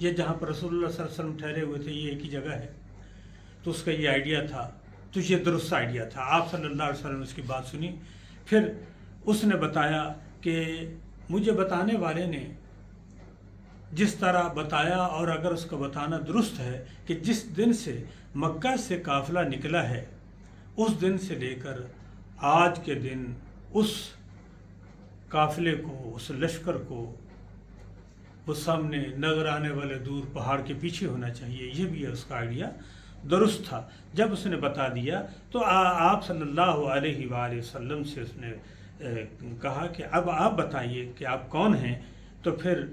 یہ جہاں پر رسول اللہ صلی اللہ علیہ وسلم ٹھہرے ہوئے تھے یہ ایک ہی جگہ ہے. تو اس کا یہ آئیڈیا تھا، تو یہ درست آئیڈیا تھا. آپ صلی اللہ علیہ وسلم نے اس کی بات سنی. پھر اس نے بتایا کہ مجھے بتانے والے نے جس طرح بتایا، اور اگر اس کا بتانا درست ہے کہ جس دن سے مکہ سے قافلہ نکلا ہے اس دن سے لے کر آج کے دن اس قافلے کو، اس لشکر کو، وہ سامنے نظر آنے والے دور پہاڑ کے پیچھے ہونا چاہیے. یہ بھی اس کا آئیڈیا درست تھا. جب اس نے بتا دیا تو آپ صلی اللہ علیہ وآلہ وسلم سے اس نے کہا کہ اب آپ بتائیے کہ آپ کون ہیں. تو پھر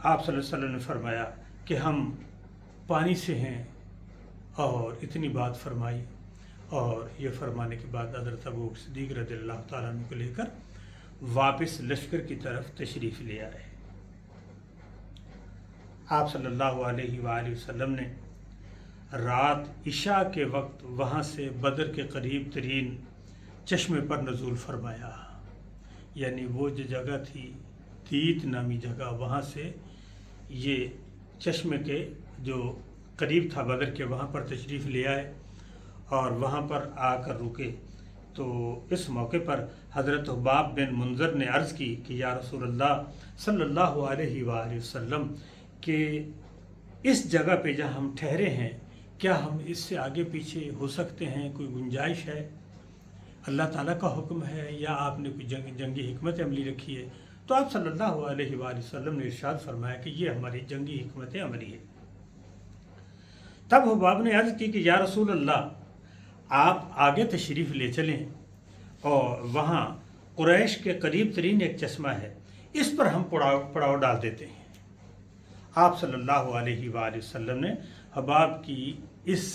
آپ صلی اللہ علیہ وسلم نے فرمایا کہ ہم پانی سے ہیں، اور اتنی بات فرمائی. اور یہ فرمانے کے بعد حضرت ابو بکر صدیق رضی اللہ تعالیٰ عنہ کو لے کر واپس لشکر کی طرف تشریف لے آئے. آپ صلی اللہ علیہ وآلہ وسلم نے رات عشاء کے وقت وہاں سے بدر کے قریب ترین چشمے پر نزول فرمایا. یعنی وہ جو جگہ تھی تیت نامی جگہ، وہاں سے یہ چشمے کے جو قریب تھا بدر کے، وہاں پر تشریف لے آئے اور وہاں پر آ کر رکے. تو اس موقع پر حضرت حباب بن منذر نے عرض کی کہ یا رسول اللہ صلی اللہ علیہ وآلہ وسلم کہ اس جگہ پہ جہاں ہم ٹھہرے ہیں کیا ہم اس سے آگے پیچھے ہو سکتے ہیں؟ کوئی گنجائش ہے؟ اللہ تعالیٰ کا حکم ہے یا آپ نے کوئی جنگی حکمت عملی رکھی ہے؟ تو آپ صلی اللہ علیہ وآلہ وسلم نے ارشاد فرمایا کہ یہ ہماری جنگی حکمت عملی ہے. تب حباب نے عرض کی کہ یا رسول اللہ آپ آگے تشریف لے چلیں، اور وہاں قریش کے قریب ترین ایک چشمہ ہے، اس پر ہم پڑاؤ ڈال دیتے ہیں. آپ صلی اللہ علیہ وآلہ وسلم نے حباب کی اس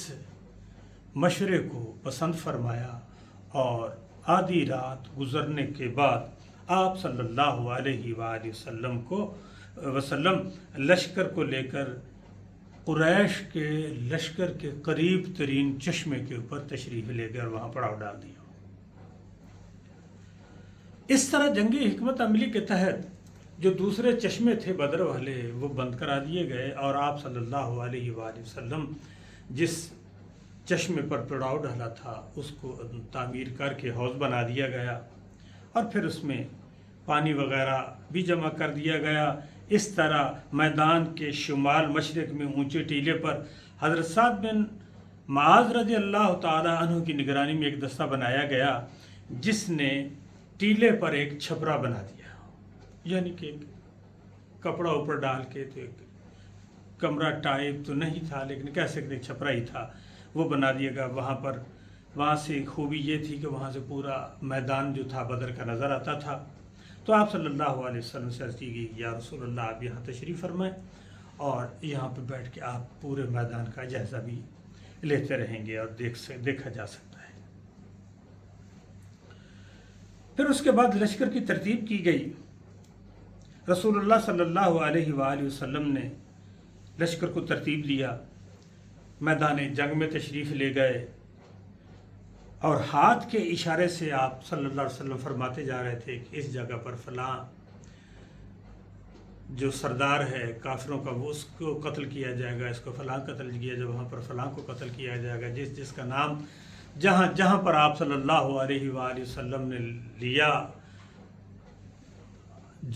مشورے کو پسند فرمایا، اور آدھی رات گزرنے کے بعد آپ صلی اللہ علیہ وآلہ وسلم لشکر کو لے کر قریش کے لشکر کے قریب ترین چشمے کے اوپر تشریف لے کر وہاں پڑاؤ ڈال دیا. اس طرح جنگی حکمت عملی کے تحت جو دوسرے چشمے تھے بدر والے وہ بند کرا دیے گئے، اور آپ صلی اللہ علیہ وآلہ وسلم جس چشمے پر پڑاؤ ڈالا تھا اس کو تعمیر کر کے حوض بنا دیا گیا، اور پھر اس میں پانی وغیرہ بھی جمع کر دیا گیا. اس طرح میدان کے شمال مشرق میں اونچے ٹیلے پر حضرت سعد بن معاذ رضی اللہ تعالیٰ عنہ کی نگرانی میں ایک دستہ بنایا گیا جس نے ٹیلے پر ایک چھپرا بنا دیا. یعنی کہ کپڑا اوپر ڈال کے، تو ایک کمرہ ٹائپ تو نہیں تھا لیکن کہہ سکتے چھپرا ہی تھا، وہ بنا دیا گیا وہاں سے. خوبی یہ تھی کہ وہاں سے پورا میدان جو تھا بدر کا نظر آتا تھا. تو آپ صلی اللہ علیہ وسلم سے عرض کی گئی یا رسول اللہ آپ یہاں تشریف فرمائیں، اور یہاں پہ بیٹھ کے آپ پورے میدان کا جائزہ بھی لیتے رہیں گے اور دیکھا جا سکتا ہے. پھر اس کے بعد لشکر کی ترتیب کی گئی. رسول اللہ صلی اللہ علیہ وآلہ وسلم نے لشکر کو ترتیب دیا، میدان جنگ میں تشریف لے گئے، اور ہاتھ کے اشارے سے آپ صلی اللہ علیہ وسلم فرماتے جا رہے تھے کہ اس جگہ پر فلاں جو سردار ہے کافروں کا وہ اس کو قتل کیا جائے گا، اس کو فلاں قتل کیا جائے گا، وہاں پر فلاں کو قتل کیا جائے گا. جس کا نام جہاں پر آپ صلی اللہ علیہ وآلہ وسلم نے لیا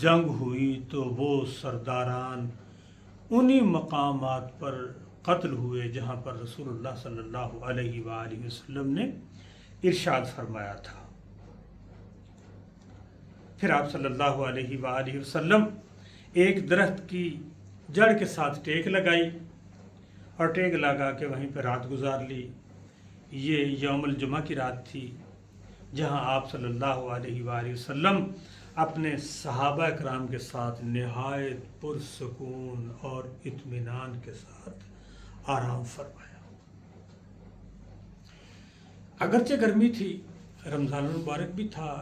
جنگ ہوئی تو وہ سرداران انہی مقامات پر قتل ہوئے جہاں پر رسول اللہ صلی اللہ علیہ وآلہ وسلم نے ارشاد فرمایا تھا. پھر آپ صلی اللہ علیہ وآلہ وسلم ایک درخت کی جڑ کے ساتھ ٹیک لگائی، اور ٹیک لگا کے وہیں پہ رات گزار لی. یہ یوم الجمعہ کی رات تھی جہاں آپ صلی اللہ علیہ وآلہ وسلم اپنے صحابہ کرام کے ساتھ نہایت پرسکون اور اطمینان کے ساتھ آرام فرمایا. اگرچہ گرمی تھی، رمضان المبارک بھی تھا،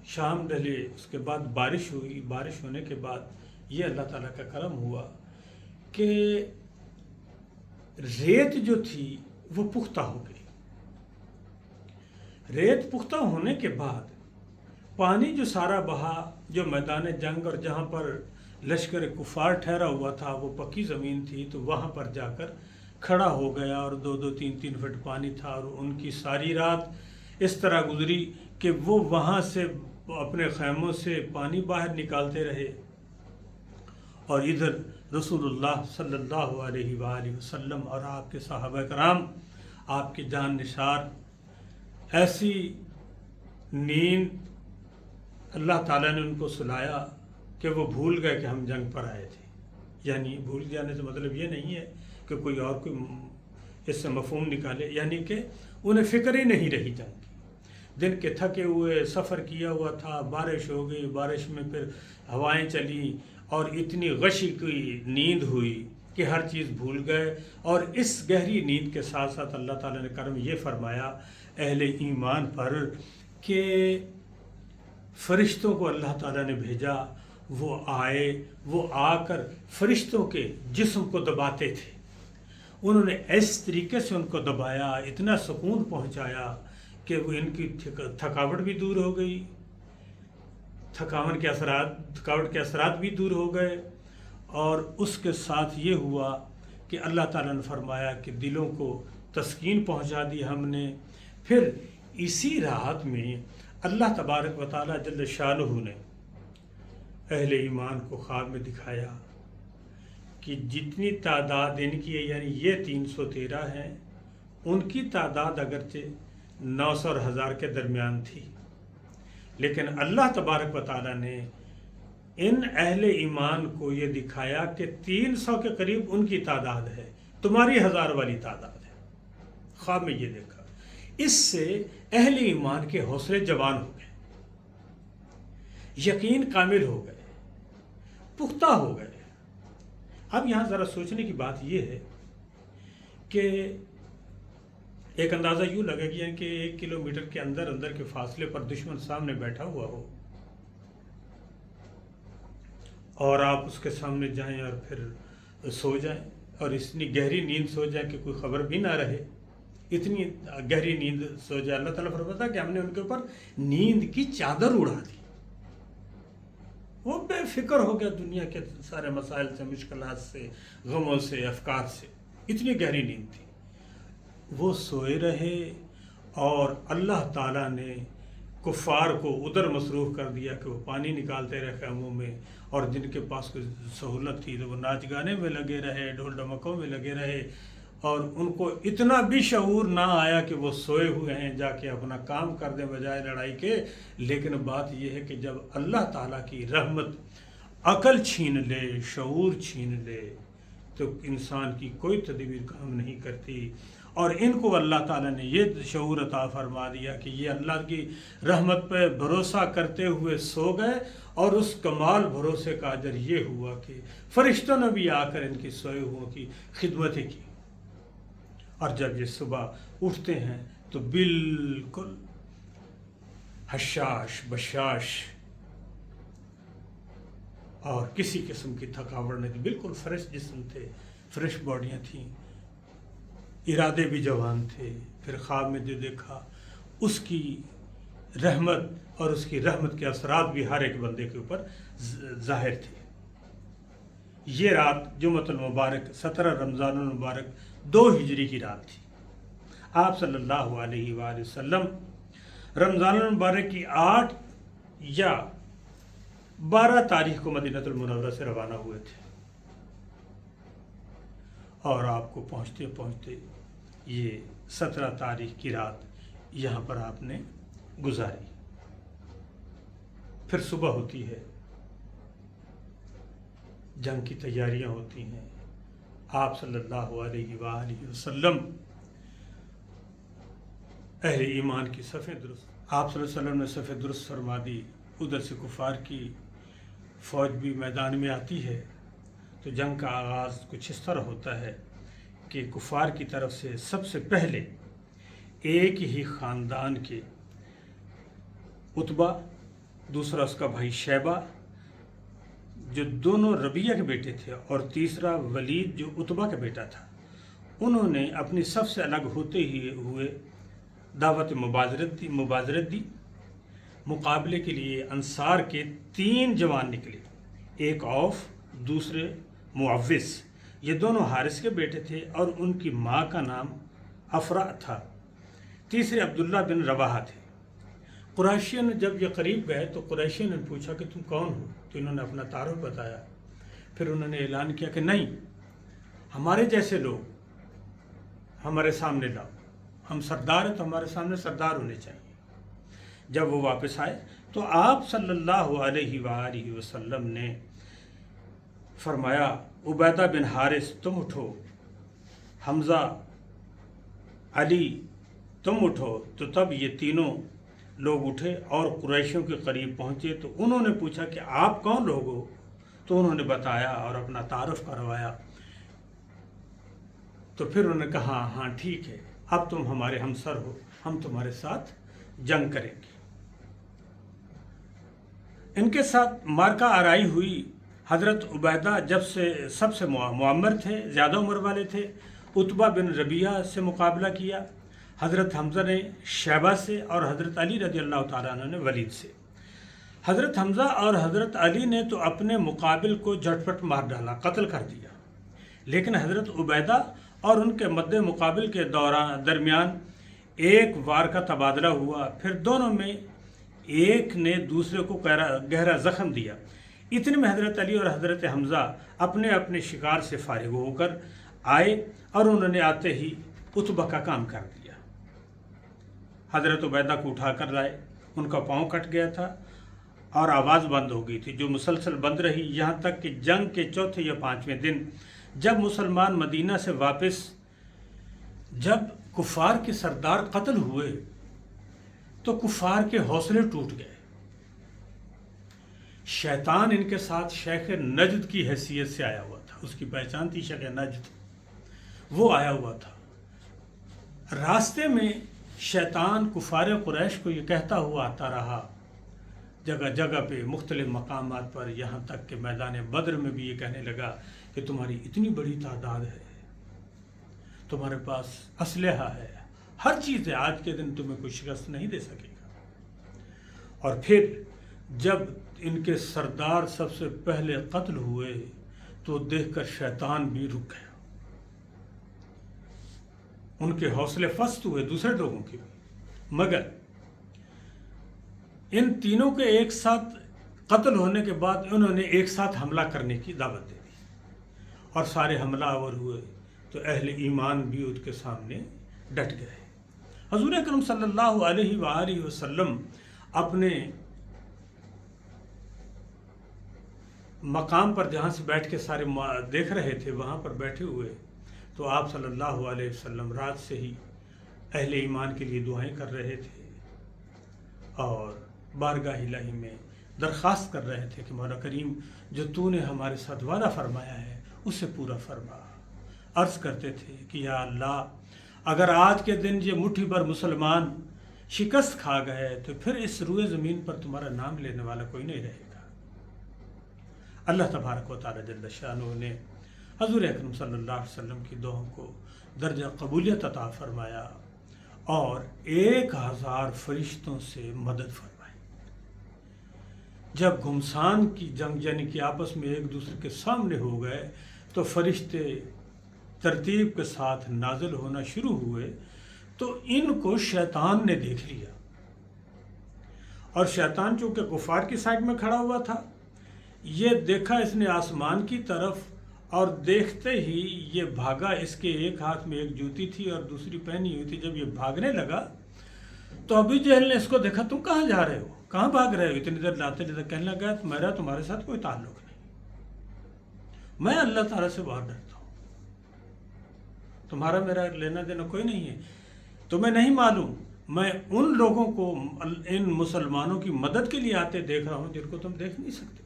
شام ڈلے، اس کے بعد بارش ہوئی. بارش ہونے کے بعد یہ اللہ تعالیٰ کا کرم ہوا کہ ریت جو تھی وہ پختہ ہو گئی. ریت پختہ ہونے کے بعد پانی جو سارا بہا، جو میدان جنگ اور جہاں پر لشکر کفار ٹھہرا ہوا تھا، وہ پکی زمین تھی، تو وہاں پر جا کر کھڑا ہو گیا اور 2-3 فٹ پانی تھا، اور ان کی ساری رات اس طرح گزری کہ وہ وہاں سے اپنے خیموں سے پانی باہر نکالتے رہے، اور ادھر رسول اللہ صلی اللہ علیہ وآلہ وسلم اور آپ کے صحابہ کرام، آپ کے جان نثار، ایسی نیند اللہ تعالیٰ نے ان کو سلایا کہ وہ بھول گئے کہ ہم جنگ پر آئے تھے۔ یعنی بھول جانے سے مطلب یہ نہیں ہے کہ کوئی اور کوئی اس سے مفہوم نکالے، یعنی کہ انہیں فکر ہی نہیں رہی جنگ کی۔ دن کے تھکے ہوئے، سفر کیا ہوا تھا، بارش ہو گئی، بارش میں پھر ہوائیں چلی اور اتنی غشی کی نیند ہوئی کہ ہر چیز بھول گئے۔ اور اس گہری نیند کے ساتھ ساتھ اللہ تعالیٰ نے کرم یہ فرمایا اہل ایمان پر کہ فرشتوں کو اللہ تعالیٰ نے بھیجا، وہ آئے، وہ آ کر فرشتوں کے جسم کو دباتے تھے، انہوں نے اس طریقے سے ان کو دبایا، اتنا سکون پہنچایا کہ وہ ان کی تھکاوٹ بھی دور ہو گئی، تھکاوٹ کے اثرات بھی دور ہو گئے، اور اس کے ساتھ یہ ہوا کہ اللہ تعالیٰ نے فرمایا کہ دلوں کو تسکین پہنچا دی ہم نے۔ پھر اسی رات میں اللہ تبارک و تعالیٰ جل شانہ نے اہل ایمان کو خواب میں دکھایا کہ جتنی تعداد ان کی ہے، یعنی یہ 313 ہیں، ان کی تعداد اگرچہ 900 اور 1000 کے درمیان تھی، لیکن اللہ تبارک و تعالیٰ نے ان اہل ایمان کو یہ دکھایا کہ 300 کے قریب ان کی تعداد ہے، تمہاری 1000 والی تعداد ہے۔ خواب میں یہ دیکھا، اس سے اہل ایمان کے حوصلے جوان ہو گئے، یقین کامل ہو گئے، پختہ ہو گئے۔ اب یہاں ذرا سوچنے کی بات یہ ہے کہ ایک اندازہ یوں لگے گا کہ 1 کلومیٹر کے اندر کے فاصلے پر دشمن سامنے بیٹھا ہوا ہو، اور آپ اس کے سامنے جائیں اور پھر سو جائیں، اور اتنی گہری نیند سو جائیں کہ کوئی خبر بھی نہ رہے، اتنی گہری نیند سو جائے۔ اللہ تعالیٰ فرماتا ہے کہ ہم نے ان کے اوپر نیند کی چادر اڑا دی، وہ بے فکر ہو گیا دنیا کے سارے مسائل سے، مشکلات سے، غموں سے، افکار سے، اتنی گہری نیند تھی۔ وہ سوئے رہے، اور اللہ تعالیٰ نے کفار کو ادھر مصروف کر دیا کہ وہ پانی نکالتے رہے خیموں میں، اور جن کے پاس کوئی سہولت تھی تو وہ ناچ گانے میں لگے رہے، ڈھول ڈمکوں میں لگے رہے، اور ان کو اتنا بھی شعور نہ آیا کہ وہ سوئے ہوئے ہیں، جا کے اپنا کام کر دیں بجائے لڑائی کے۔ لیکن بات یہ ہے کہ جب اللہ تعالیٰ کی رحمت عقل چھین لے، شعور چھین لے، تو انسان کی کوئی تدبیر کام نہیں کرتی۔ اور ان کو اللہ تعالیٰ نے یہ شعور عطا فرما دیا کہ یہ اللہ کی رحمت پہ بھروسہ کرتے ہوئے سو گئے، اور اس کمال بھروسے کا اجر یہ ہوا کہ فرشتوں نے بھی آ کر ان کی سوئے ہوئوں کی خدمتیں کی، اور جب یہ صبح اٹھتے ہیں تو بالکل حشاش بشاش، اور کسی قسم کی تھکاوٹ نہیں تھی، بالکل فریش جسم تھے، فریش باڈیاں تھیں، ارادے بھی جوان تھے۔ پھر خواب میں جو دیکھا، اس کی رحمت اور اس کی رحمت کے اثرات بھی ہر ایک بندے کے اوپر ظاہر تھے۔ یہ رات جمعۃ المبارک 17 رمضان المبارک 2 ہجری کی رات تھی۔ آپ صلی اللہ علیہ وآلہ وسلم رمضان المبارک کی 8 یا 12 تاریخ کو مدینہ المنورہ سے روانہ ہوئے تھے، اور آپ کو پہنچتے پہنچتے یہ 17 تاریخ کی رات یہاں پر آپ نے گزاری۔ پھر صبح ہوتی ہے، جنگ کی تیاریاں ہوتی ہیں، آپ صلی اللہ علیہ وآلہ وسلم اہل ایمان کی صفیں درست، آپ صلی اللہ علیہ وسلم نے صفیں درست فرما دی۔ ادھر سے کفار کی فوج بھی میدان میں آتی ہے، تو جنگ کا آغاز کچھ اس طرح ہوتا ہے کہ کفار کی طرف سے سب سے پہلے ایک ہی خاندان کے عتبہ، دوسرا اس کا بھائی شیبہ، جو دونوں ربیعہ کے بیٹے تھے، اور تیسرا ولید جو عتبہ کا بیٹا تھا، انہوں نے اپنی سب سے الگ ہوتے ہی ہوئے دعوت مبادرت دی۔ مقابلے کے لیے انصار کے 3 جوان نکلے، ایک عوف دوسرے معوض، یہ دونوں حارث کے بیٹے تھے اور ان کی ماں کا نام افرا تھا، تیسرے عبداللہ بن رواحہ تھے۔ قریشیوں نے جب یہ قریب گئے تو قریشیوں نے پوچھا کہ تم کون ہو؟ تو انہوں نے اپنا تعارف بتایا۔ پھر انہوں نے اعلان کیا کہ نہیں، ہمارے جیسے لوگ ہمارے سامنے لاؤ، ہم سردار ہیں تو ہمارے سامنے سردار ہونے چاہیے۔ جب وہ واپس آئے تو آپ صلی اللہ علیہ وآلہ وسلم نے فرمایا عبیدہ بن حارث تم اٹھو، حمزہ، علی تم اٹھو۔ تو تب یہ تینوں لوگ اٹھے اور قریشیوں کے قریب پہنچے تو انہوں نے پوچھا کہ آپ کون لوگ ہو؟ تو انہوں نے بتایا اور اپنا تعارف کروایا۔ تو پھر انہوں نے کہا ہاں ٹھیک ہے، اب تم ہمارے ہمسر ہو، ہم تمہارے ساتھ جنگ کریں گے۔ ان کے ساتھ مارکہ آرائی ہوئی۔ حضرت عبیدہ جب سے سب سے معمر تھے، زیادہ عمر والے تھے، عتبہ بن ربیعہ سے مقابلہ کیا، حضرت حمزہ نے شیبہ سے اور حضرت علی رضی اللہ تعالیٰ عنہ نے ولید سے۔ حضرت حمزہ اور حضرت علی نے تو اپنے مقابل کو جھٹ پٹ مار ڈالا، قتل کر دیا، لیکن حضرت عبیدہ اور ان کے مد مقابل کے درمیان ایک وار کا تبادلہ ہوا، پھر دونوں میں ایک نے دوسرے کو گہرا زخم دیا۔ اتنے میں حضرت علی اور حضرت حمزہ اپنے اپنے شکار سے فارغ ہو کر آئے اور انہوں نے آتے ہی عتبہ کا کام کر دیا۔ حضرت عبیدہ کو اٹھا کر لائے، ان کا پاؤں کٹ گیا تھا اور آواز بند ہو گئی تھی، جو مسلسل بند رہی یہاں تک کہ جنگ کے چوتھے یا پانچویں دن جب مسلمان مدینہ سے واپس، جب کفار کے سردار قتل ہوئے تو کفار کے حوصلے ٹوٹ گئے۔ شیطان ان کے ساتھ شیخ نجد کی حیثیت سے آیا ہوا تھا، اس کی پہچان تھی شیخ نجد، وہ آیا ہوا تھا۔ راستے میں شیطان کفار قریش کو یہ کہتا ہوا آتا رہا، جگہ جگہ پہ مختلف مقامات پر، یہاں تک کہ میدان بدر میں بھی یہ کہنے لگا کہ تمہاری اتنی بڑی تعداد ہے، تمہارے پاس اسلحہ ہے، ہر چیز ہے، آج کے دن تمہیں کوئی شکست نہیں دے سکے گا۔ اور پھر جب ان کے سردار سب سے پہلے قتل ہوئے تو دیکھ کر شیطان بھی رک گیا، ان کے حوصلے پست ہوئے، دوسرے لوگوں کے بھی۔ مگر ان تینوں کے ایک ساتھ قتل ہونے کے بعد انہوں نے ایک ساتھ حملہ کرنے کی دعوت دے دی اور سارے حملہ آور ہوئے تو اہل ایمان بھی ان کے سامنے ڈٹ گئے۔ حضور اکرم صلی اللہ علیہ وآلہ وسلم اپنے مقام پر جہاں سے بیٹھ کے سارے دیکھ رہے تھے، وہاں پر بیٹھے ہوئے تو آپ صلی اللہ علیہ وسلم رات سے ہی اہل ایمان کے لیے دعائیں کر رہے تھے اور بارگاہ الہی میں درخواست کر رہے تھے کہ مولا کریم جو تو نے ہمارے ساتھ وعدہ فرمایا ہے اسے پورا فرما۔ عرض کرتے تھے کہ یا اللہ، اگر آج کے دن یہ مٹھی بھر مسلمان شکست کھا گئے تو پھر اس روئے زمین پر تمہارا نام لینے والا کوئی نہیں رہے گا۔ اللہ تبارک و تعالی جل شانہ نے حضور اکرم صلی اللہ علیہ وسلم کی دعاؤں کو درجہ قبولیت عطا فرمایا اور 1000 فرشتوں سے مدد فرمائی۔ جب گھمسان کی جنگ یعنی کہ آپس میں ایک دوسرے کے سامنے ہو گئے تو فرشتے ترتیب کے ساتھ نازل ہونا شروع ہوئے تو ان کو شیطان نے دیکھ لیا، اور شیطان چونکہ کفار کی سائڈ میں کھڑا ہوا تھا، یہ دیکھا اس نے آسمان کی طرف اور دیکھتے ہی یہ بھاگا۔ اس کے ایک ہاتھ میں ایک جوتی تھی اور دوسری پہنی ہوئی تھی۔ جب یہ بھاگنے لگا تو ابو جہل نے اس کو دیکھا، تم کہاں جا رہے ہو، کہاں بھاگ رہے ہو؟ اتنی دیر لاتے لاتے کہنے لگا میرا تمہارے ساتھ کوئی تعلق نہیں، میں اللہ تعالیٰ سے بہت ڈرتا ہوں، تمہارا میرا لینا دینا کوئی نہیں ہے، تمہیں نہیں معلوم میں ان لوگوں کو، ان مسلمانوں کی مدد کے لیے آتے دیکھ رہا ہوں جن کو تم دیکھ نہیں سکتے۔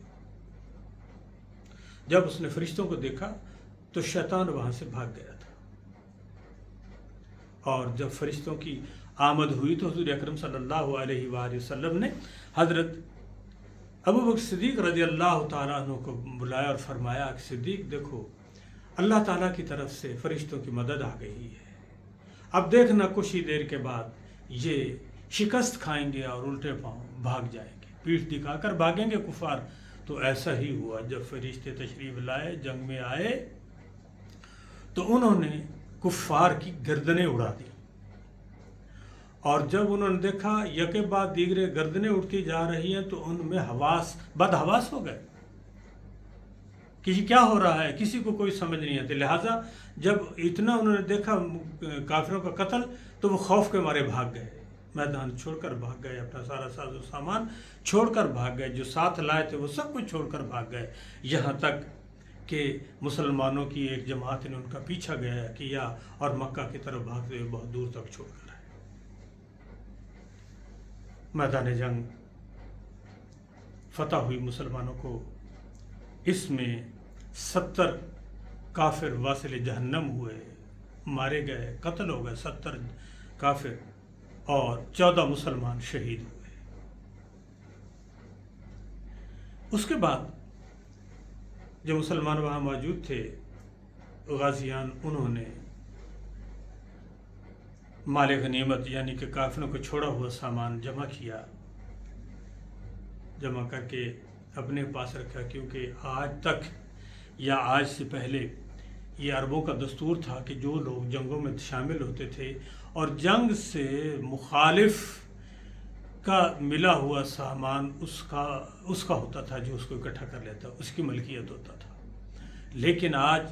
جب اس نے فرشتوں کو دیکھا تو شیطان وہاں سے بھاگ گیا تھا، اور جب فرشتوں کی آمد ہوئی تو حضور اکرم صلی اللہ علیہ وآلہ وسلم نے حضرت ابوبکر صدیق رضی اللہ تعالیٰ عنہ کو بلایا اور فرمایا کہ صدیق دیکھو، اللہ تعالیٰ کی طرف سے فرشتوں کی مدد آ گئی ہے، اب دیکھنا کچھ ہی دیر کے بعد یہ شکست کھائیں گے اور الٹے پاؤں بھاگ جائیں گے، پیٹھ دکھا کر بھاگیں گے کفار، تو ایسا ہی ہوا، جب فرشتے تشریف لائے، جنگ میں آئے تو انہوں نے کفار کی گردنیں اڑا دی، اور جب انہوں نے دیکھا یکے بعد دیگرے گردنیں اڑتی جا رہی ہیں تو ان میں بد حواس ہو گئے کہ یہ کیا ہو رہا ہے، کسی کو کوئی سمجھ نہیں آتی۔ لہٰذا جب اتنا انہوں نے دیکھا کافروں کا قتل تو وہ خوف کے مارے بھاگ گئے، میدان چھوڑ کر بھاگ گئے، اپنا سارا ساز و سامان چھوڑ کر بھاگ گئے، جو ساتھ لائے تھے وہ سب کچھ چھوڑ کر بھاگ گئے، یہاں تک کہ مسلمانوں کی ایک جماعت نے ان کا پیچھا کیا اور مکہ کی طرف بھاگتے ہوئے بہت دور تک چھوڑ کر آئے۔ میدان جنگ فتح ہوئی مسلمانوں کو، اس میں 70 کافر واصل جہنم ہوئے، مارے گئے، قتل ہو گئے 70 کافر، اور 14 مسلمان شہید ہوئے۔ اس کے بعد جو مسلمان وہاں موجود تھے غازیان، انہوں نے مال غنیمت یعنی کہ کافروں کو چھوڑا ہوا سامان جمع کیا، جمع کر کے اپنے پاس رکھا، کیونکہ آج تک یا آج سے پہلے یہ عربوں کا دستور تھا کہ جو لوگ جنگوں میں شامل ہوتے تھے اور جنگ سے مخالف کا ملا ہوا سامان اس کا ہوتا تھا، جو اس کو اکٹھا کر لیتا، اس کی ملکیت ہوتا تھا۔ لیکن آج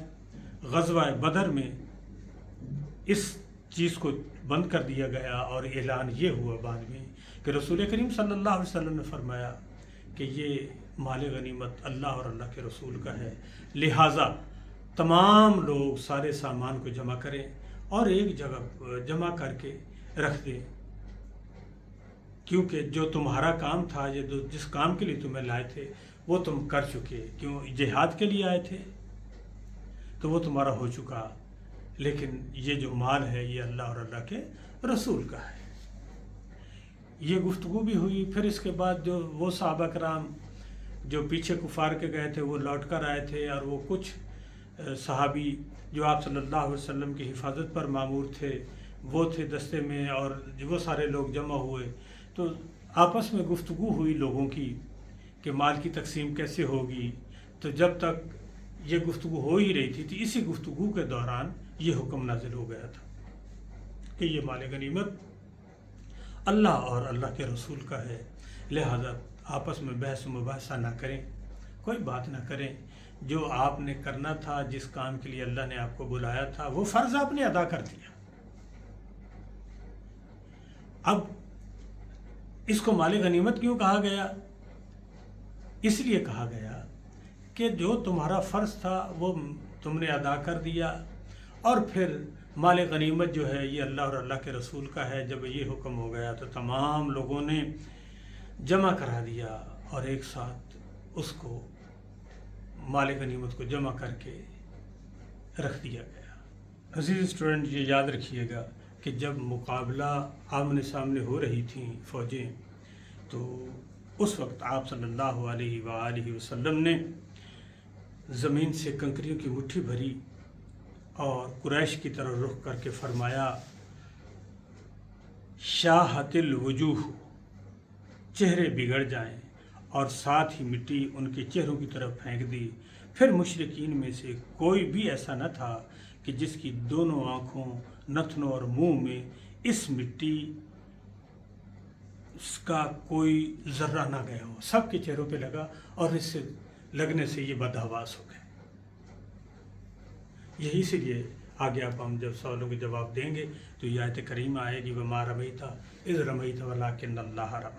غزوہ بدر میں اس چیز کو بند کر دیا گیا، اور اعلان یہ ہوا بعد میں کہ رسول کریم صلی اللہ علیہ وسلم نے فرمایا کہ یہ مال غنیمت اللہ اور اللہ کے رسول کا ہے، لہٰذا تمام لوگ سارے سامان کو جمع کریں اور ایک جگہ جمع کر کے رکھ دیں، کیونکہ جو تمہارا کام تھا، یہ جس کام کے لیے تمہیں لائے تھے وہ تم کر چکے، کیوں جہاد کے لیے آئے تھے تو وہ تمہارا ہو چکا، لیکن یہ جو مال ہے یہ اللہ اور اللہ کے رسول کا ہے۔ یہ گفتگو بھی ہوئی۔ پھر اس کے بعد جو وہ صحابہ کرام جو پیچھے کفار کے گئے تھے وہ لوٹ کر آئے تھے، اور وہ کچھ صحابی جو آپ صلی اللہ علیہ وسلم کی حفاظت پر مامور تھے وہ تھے دستے میں، اور وہ سارے لوگ جمع ہوئے، تو آپس میں گفتگو ہوئی لوگوں کی کہ مال کی تقسیم کیسے ہوگی۔ تو جب تک یہ گفتگو ہو ہی رہی تھی تو اسی گفتگو کے دوران یہ حکم نازل ہو گیا تھا کہ یہ مال غنیمت اللہ اور اللہ کے رسول کا ہے، لہذا آپس میں بحث و مباحثہ نہ کریں، کوئی بات نہ کریں، جو آپ نے کرنا تھا، جس کام کے لیے اللہ نے آپ کو بلایا تھا وہ فرض آپ نے ادا کر دیا۔ اب اس کو مال غنیمت کیوں کہا گیا؟ اس لیے کہا گیا کہ جو تمہارا فرض تھا وہ تم نے ادا کر دیا، اور پھر مال غنیمت جو ہے یہ اللہ اور اللہ کے رسول کا ہے۔ جب یہ حکم ہو گیا تو تمام لوگوں نے جمع کرا دیا اور ایک ساتھ اس کو مال غنیمت کو جمع کر کے رکھ دیا گیا۔ عزیز اسٹوڈنٹ، یہ یاد رکھیے گا کہ جب مقابلہ آمنے سامنے ہو رہی تھیں فوجیں، تو اس وقت آپ صلی اللہ علیہ وآلہ وسلم نے زمین سے کنکریوں کی مٹھی بھری اور قریش کی طرف رخ کر کے فرمایا، شاہت الوجوہ، چہرے بگڑ جائیں، اور ساتھ ہی مٹی ان کے چہروں کی طرف پھینک دی۔ پھر مشرکین میں سے کوئی بھی ایسا نہ تھا کہ جس کی دونوں آنکھوں، نتنوں اور منہ میں اس مٹی اس کا کوئی ذرہ نہ گیا ہو، سب کے چہروں پہ لگا، اور اس سے لگنے سے یہ بدحواس ہو گئے۔ یہی اسی لیے آگے آپ ہم جب سوالوں کے جواب دیں گے تو یہ آیت کریمہ آئے گی، وَمَا رَمَيْتَ إِذْ رَمَيْتَ وَلَٰكِنَّ اللَّهَ رَمَىٰ۔